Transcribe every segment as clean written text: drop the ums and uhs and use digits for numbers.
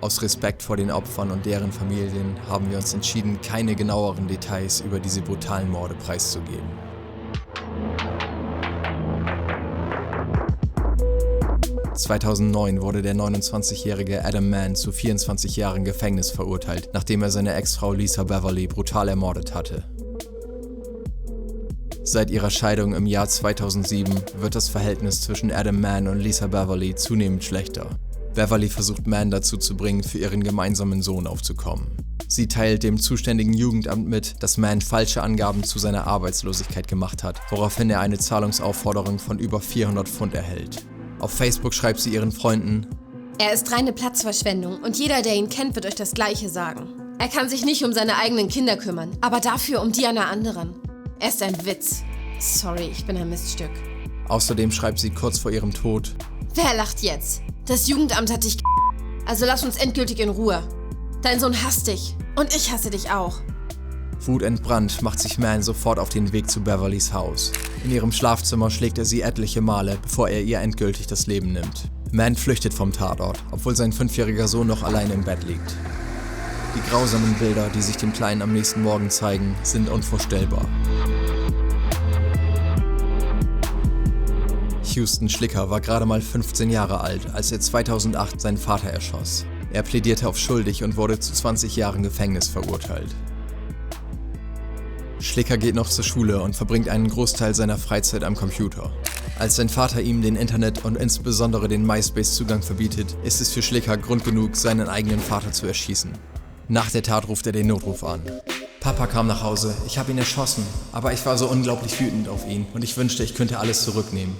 Aus Respekt vor den Opfern und deren Familien haben wir uns entschieden, keine genaueren Details über diese brutalen Morde preiszugeben. (2009) wurde der 29-jährige Adam Mann zu 24 Jahren Gefängnis verurteilt, nachdem er seine Ex-Frau Lisa Beverly brutal ermordet hatte. Seit ihrer Scheidung im Jahr 2007 wird das Verhältnis zwischen Adam Mann und Lisa Beverly zunehmend schlechter. Beverly versucht Mann dazu zu bringen, für ihren gemeinsamen Sohn aufzukommen. Sie teilt dem zuständigen Jugendamt mit, dass Mann falsche Angaben zu seiner Arbeitslosigkeit gemacht hat, woraufhin er eine Zahlungsaufforderung von über 400 Pfund erhält. Auf Facebook schreibt sie ihren Freunden: Er ist reine Platzverschwendung und jeder, der ihn kennt, wird euch das Gleiche sagen. Er kann sich nicht um seine eigenen Kinder kümmern, aber dafür um die einer anderen. Er ist ein Witz. Sorry, ich bin ein Miststück. Außerdem schreibt sie kurz vor ihrem Tod: Wer lacht jetzt? Das Jugendamt hat dich also lass uns endgültig in Ruhe. Dein Sohn hasst dich und ich hasse dich auch. Wutentbrannt macht sich Mann sofort auf den Weg zu Beverlys Haus. In ihrem Schlafzimmer schlägt er sie etliche Male, bevor er ihr endgültig das Leben nimmt. Mann flüchtet vom Tatort, obwohl sein 5-jähriger Sohn noch allein im Bett liegt. Die grausamen Bilder, die sich dem Kleinen am nächsten Morgen zeigen, sind unvorstellbar. Houston Schlicker war gerade mal 15 Jahre alt, als er 2008 seinen Vater erschoss. Er plädierte auf schuldig und wurde zu 20 Jahren Gefängnis verurteilt. Schlicker geht noch zur Schule und verbringt einen Großteil seiner Freizeit am Computer. Als sein Vater ihm den Internet- und insbesondere den MySpace-Zugang verbietet, ist es für Schlicker Grund genug, seinen eigenen Vater zu erschießen. Nach der Tat ruft er den Notruf an. Papa kam nach Hause, ich habe ihn erschossen, aber ich war so unglaublich wütend auf ihn und ich wünschte, ich könnte alles zurücknehmen.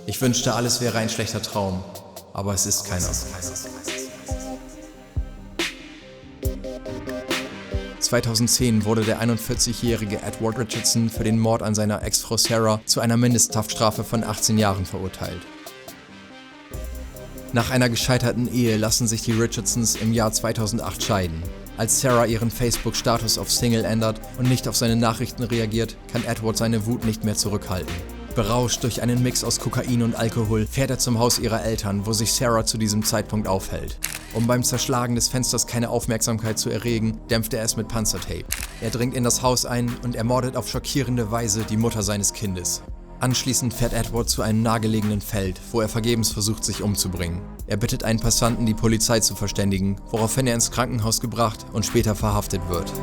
Ich wünschte, alles wäre ein schlechter Traum, aber es ist keiner. 2010 wurde der 41-jährige Edward Richardson für den Mord an seiner Ex-Frau Sarah zu einer Mindesthaftstrafe von 18 Jahren verurteilt. Nach einer gescheiterten Ehe lassen sich die Richardsons im Jahr 2008 scheiden. Als Sarah ihren Facebook-Status auf Single ändert und nicht auf seine Nachrichten reagiert, kann Edward seine Wut nicht mehr zurückhalten. Berauscht durch einen Mix aus Kokain und Alkohol fährt er zum Haus ihrer Eltern, wo sich Sarah zu diesem Zeitpunkt aufhält. Um beim Zerschlagen des Fensters keine Aufmerksamkeit zu erregen, dämpft er es mit Panzertape. Er dringt in das Haus ein und ermordet auf schockierende Weise die Mutter seines Kindes. Anschließend fährt Edward zu einem nahegelegenen Feld, wo er vergebens versucht, sich umzubringen. Er bittet einen Passanten, die Polizei zu verständigen, woraufhin er ins Krankenhaus gebracht und später verhaftet wird.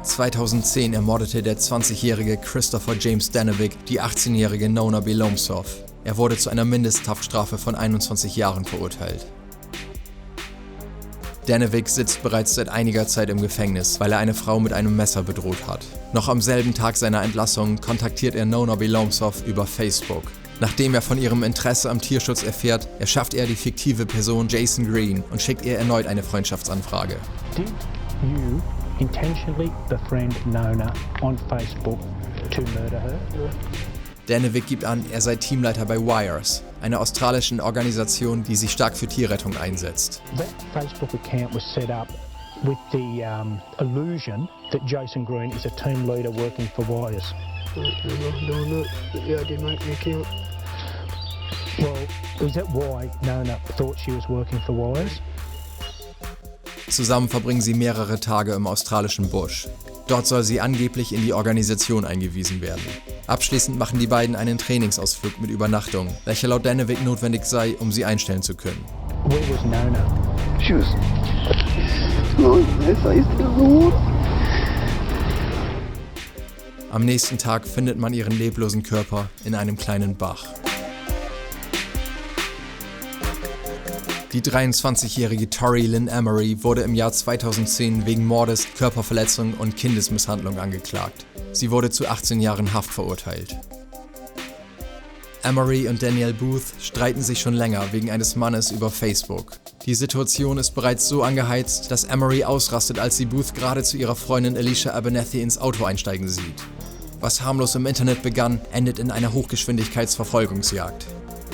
2010 ermordete der 20-jährige Christopher James Dannewick die 18-jährige Nona Belomsov. Er wurde zu einer Mindesthaftstrafe von 21 Jahren verurteilt. Dannewick sitzt bereits seit einiger Zeit im Gefängnis, weil er eine Frau mit einem Messer bedroht hat. Noch am selben Tag seiner Entlassung kontaktiert er Nona Belomsov über Facebook. Nachdem er von ihrem Interesse am Tierschutz erfährt, erschafft er die fiktive Person Jason Green und schickt ihr erneut eine Freundschaftsanfrage. Did you intentionally befriend Nona on Facebook to murder her? Dannewick gibt an, er sei Teamleiter bei Wires, einer australischen Organisation, die sich stark für Tierrettung einsetzt. That Facebook account was set up with the illusion that Jason Green is a team leader working for Wires. No, yeah, I did make the account. Well, is that why Nona thought she was working for Wires? Zusammen verbringen sie mehrere Tage im australischen Busch. Dort soll sie angeblich in die Organisation eingewiesen werden. Abschließend machen die beiden einen Trainingsausflug mit Übernachtung, welcher laut Dannewick notwendig sei, um sie einstellen zu können. Where was Nona? She was face to the road. Am nächsten Tag findet man ihren leblosen Körper in einem kleinen Bach. Die 23-jährige Tori Lynn Emery wurde im Jahr 2010 wegen Mordes, Körperverletzung und Kindesmisshandlung angeklagt. Sie wurde zu 18 Jahren Haft verurteilt. Emery und Danielle Booth streiten sich schon länger wegen eines Mannes über Facebook. Die Situation ist bereits so angeheizt, dass Emery ausrastet, als sie Booth gerade zu ihrer Freundin Alicia Abernethy ins Auto einsteigen sieht. Was harmlos im Internet begann, endet in einer Hochgeschwindigkeitsverfolgungsjagd.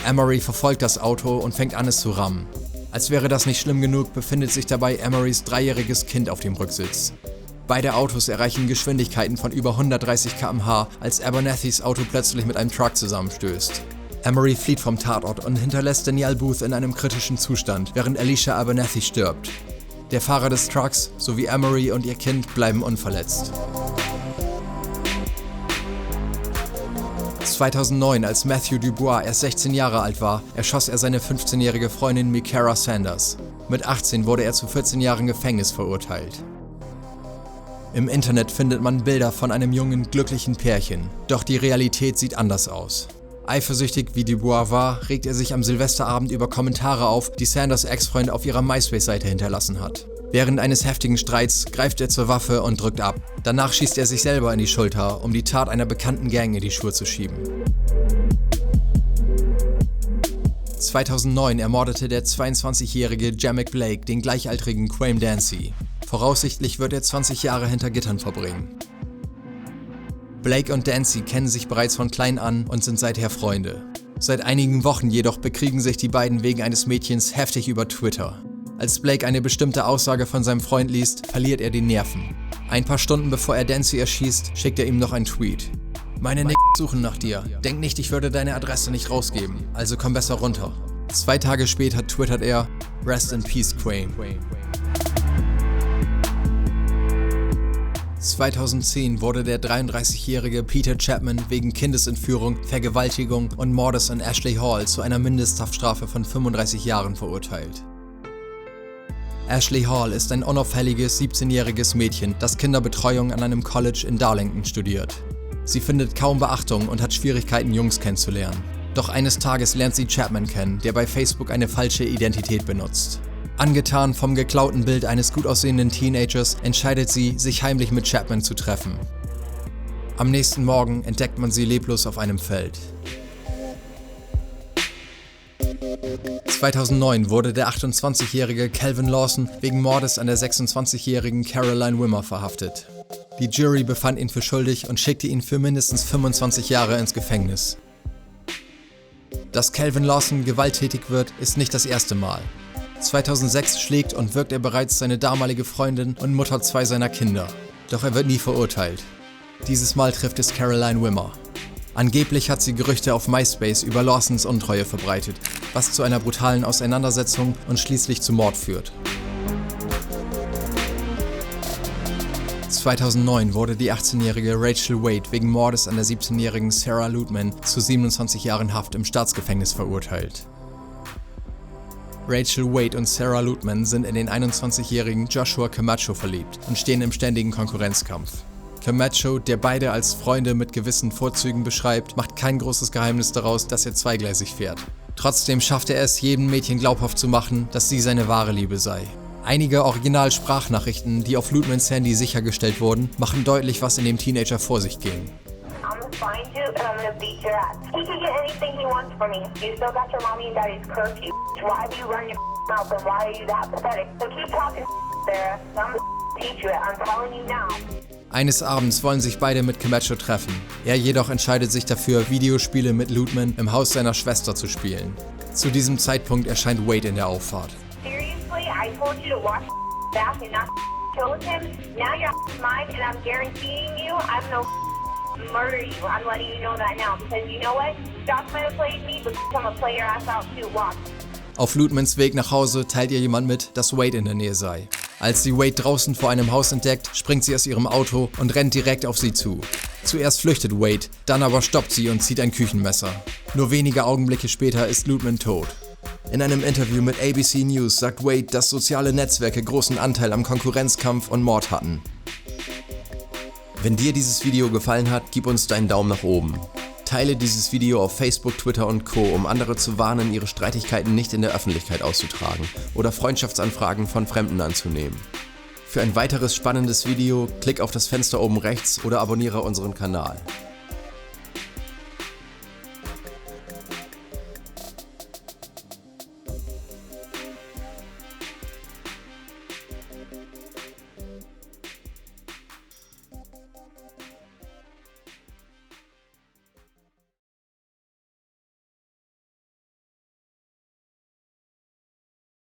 Emery verfolgt das Auto und fängt an, es zu rammen. Als wäre das nicht schlimm genug, befindet sich dabei Emerys 3-jähriges Kind auf dem Rücksitz. Beide Autos erreichen Geschwindigkeiten von über 130 km/h, als Abernathys Auto plötzlich mit einem Truck zusammenstößt. Emery flieht vom Tatort und hinterlässt Danielle Booth in einem kritischen Zustand, während Alicia Abernathy stirbt. Der Fahrer des Trucks sowie Emery und ihr Kind bleiben unverletzt. 2009, als Matthew Dubois erst 16 Jahre alt war, erschoss er seine 15-jährige Freundin Mikara Sanders. Mit 18 wurde er zu 14 Jahren Gefängnis verurteilt. Im Internet findet man Bilder von einem jungen, glücklichen Pärchen. Doch die Realität sieht anders aus. Eifersüchtig wie Dubois war, regt er sich am Silvesterabend über Kommentare auf, die Sanders Ex-Freund auf ihrer MySpace-Seite hinterlassen hat. Während eines heftigen Streits greift er zur Waffe und drückt ab. Danach schießt er sich selber in die Schulter, um die Tat einer bekannten Gang in die Schuhe zu schieben. 2009 ermordete der 22-jährige Jamek Blake den gleichaltrigen Quaim Dancy. Voraussichtlich wird er 20 Jahre hinter Gittern verbringen. Blake und Dancy kennen sich bereits von klein an und sind seither Freunde. Seit einigen Wochen jedoch bekriegen sich die beiden wegen eines Mädchens heftig über Twitter. Als Blake eine bestimmte Aussage von seinem Freund liest, verliert er die Nerven. Ein paar Stunden bevor er Dancy erschießt, schickt er ihm noch einen Tweet. Meine N***s suchen nach dir. Denk nicht, ich würde deine Adresse nicht rausgeben, also komm besser runter. 2 Tage später twittert er, Rest in Peace, Quaim. 2010 wurde der 33-jährige Peter Chapman wegen Kindesentführung, Vergewaltigung und Mordes an Ashley Hall zu einer Mindesthaftstrafe von 35 Jahren verurteilt. Ashley Hall ist ein unauffälliges 17-jähriges Mädchen, das Kinderbetreuung an einem College in Darlington studiert. Sie findet kaum Beachtung und hat Schwierigkeiten, Jungs kennenzulernen. Doch eines Tages lernt sie Chapman kennen, der bei Facebook eine falsche Identität benutzt. Angetan vom geklauten Bild eines gut aussehenden Teenagers entscheidet sie, sich heimlich mit Chapman zu treffen. Am nächsten Morgen entdeckt man sie leblos auf einem Feld. 2009 wurde der 28-jährige Calvin Lawson wegen Mordes an der 26-jährigen Caroline Wimmer verhaftet. Die Jury befand ihn für schuldig und schickte ihn für mindestens 25 Jahre ins Gefängnis. Dass Calvin Lawson gewalttätig wird, ist nicht das erste Mal. 2006 schlägt und wirkt er bereits seine damalige Freundin und Mutter 2 seiner Kinder. Doch er wird nie verurteilt. Dieses Mal trifft es Caroline Wimmer. Angeblich hat sie Gerüchte auf MySpace über Lawsons Untreue verbreitet, was zu einer brutalen Auseinandersetzung und schließlich zu Mord führt. 2009 wurde die 18-jährige Rachel Wade wegen Mordes an der 17-jährigen Sarah Ludeman zu 27 Jahren Haft im Staatsgefängnis verurteilt. Rachel Wade und Sarah Ludeman sind in den 21-jährigen Joshua Camacho verliebt und stehen im ständigen Konkurrenzkampf. Camacho, der beide als Freunde mit gewissen Vorzügen beschreibt, macht kein großes Geheimnis daraus, dass er zweigleisig fährt. Trotzdem schafft er es, jedem Mädchen glaubhaft zu machen, dass sie seine wahre Liebe sei. Einige Original-Sprachnachrichten, die auf Ludmans Handy sichergestellt wurden, machen deutlich, was in dem Teenager vor sich ging. Find you and I'm gonna beat your ass. He can get anything he wants from me. You still got your mommy and daddy's curfew. Why do you run your mouth and why are you that pathetic? So keep talking, Sarah. I'm gonna teach you it. I'm telling you now. Eines Abends wollen sich beide mit Camacho treffen. Er jedoch entscheidet sich dafür, Videospiele mit Ludman im Haus seiner Schwester zu spielen. Zu diesem Zeitpunkt erscheint Wade in der Auffahrt. Seriously, I told you to wash back and not kill him. Now you're mine and I'm guaranteeing you I'm no murder you. I'm letting you know that now because you know what? Josh might have played me, but I'm gonna play your ass out too. Watch. Auf Ludmans Weg nach Hause teilt ihr jemand mit, dass Wade in der Nähe sei. Als sie Wade draußen vor einem Haus entdeckt, springt sie aus ihrem Auto und rennt direkt auf sie zu. Zuerst flüchtet Wade, dann aber stoppt sie und zieht ein Küchenmesser. Nur wenige Augenblicke später ist Ludman tot. In einem Interview mit ABC News sagt Wade, dass soziale Netzwerke großen Anteil am Konkurrenzkampf und Mord hatten. Wenn dir dieses Video gefallen hat, gib uns deinen Daumen nach oben. Teile dieses Video auf Facebook, Twitter und Co., um andere zu warnen, ihre Streitigkeiten nicht in der Öffentlichkeit auszutragen oder Freundschaftsanfragen von Fremden anzunehmen. Für ein weiteres spannendes Video klick auf das Fenster oben rechts oder abonniere unseren Kanal.